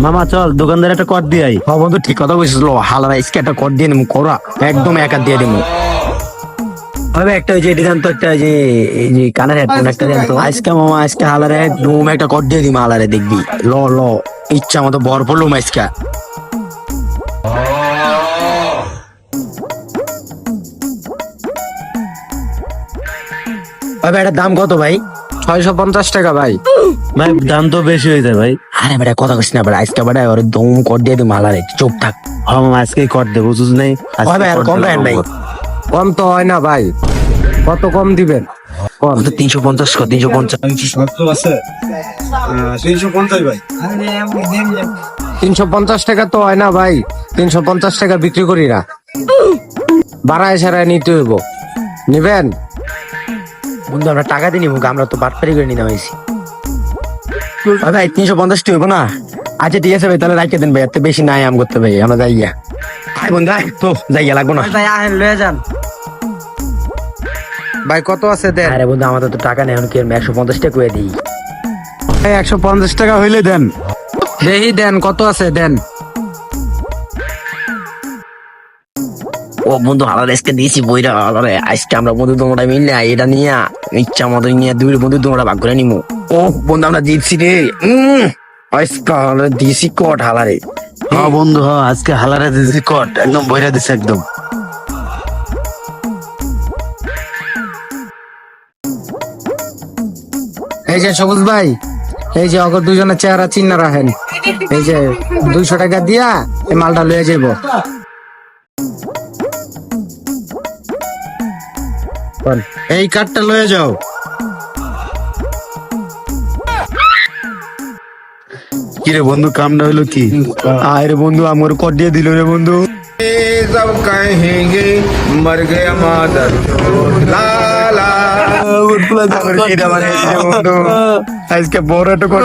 মামা চল দোকানদার একটা কর দিয়ে আই। হ্যাঁ বন্ধু ঠিক কথা বলছিস, হালারা আজকে একটা কর দিয়ে নিমু, করা একদম একা দিয়ে দিমু। হবে একটা ওই যে এটি জানতো, একটা ওই যে এই যে কানের হেডফোন একটা জানতো। আজকে মামা আজকে হালারে একদম একটা কর দিয়ে দিমু, হালারে দেখবি। ল ল ইচ্ছা মতো বর পড়লুম আজকে। ভাই এটার দাম কত ভাই? 650 টাকা ভাই। ভাই দাম তো বেশি হয়ে যায় ভাই। আরে বেটা কথা কইস না বেটা, আজকে বেটা ওরে দম কর দিয়ে দিমু হালারে, চুপ থাক। হ্যাঁ মামা আজকেই কর দেবো, বুঝুস নাই? আজকে ভাই আর কর কম দিলে রাখেন ভাই। কর। কম তো হয় না ভাই, কত কম দিবেন? কম তো 350 কর, 350। 350 টাকা তো হয় না ভাই, 350 টাকা বিক্রি করি না, বাড়ায় সারায় নিতে হইব। নিবেন? বন্ধু আমরা টাকা দিয়ে নিবো, আমরা তো বাটপারি করে নিতে হয়েছি। ভাই 350 টি হইব না? আচ্ছা ঠিক আছে ভাই, তাহলে রাখতে দেন ভাই, এত বেশি নাই আম করতে ভাই, আমরা যাইয়া। আয় বন্ধু আয়, তো যাইয়া লাগবো না। ভাই কত আছে দেন? আরে বন্ধু আমাদের তো টাকা নেই, এখন কি 150 টাকা করে দিই। 150 টাকা হইলে দেন। দেহি দেন, কত আছে দেন। ও বন্ধু হালার আজকে দিয়েছি বইরা, আরে আজকে আমরা বন্ধু তোমরা মিললে এটা নিয়ে ইচ্ছা মতো নিয়ে দুই বন্ধু তোমরা ভাগ করে নিমু। ও বন্ধু আমরা জিতছি রে, আজকে আমরা দিয়েছি কট হালারে। হ্যাঁ বন্ধু, হ্যাঁ আজকে হালারে দিছি কট, একদম বইরা দিছে একদম। এই যে সবুজ ভাই, এই যে অগর দুজনের চেহারা চিন্না রাখেন, এই যে 200 টাকা দিয়া এই মালটা লয়ে যাইব। এই কার্ডটা লয়ে যাও। কি রে বন্ধু, কামটা হলো কি? আয় রে বন্ধু আমার কট দিয়ে দিল রে বন্ধু। सब कहेंगे मर गया मादर चोद लाला। আজকে বড় একটা কট।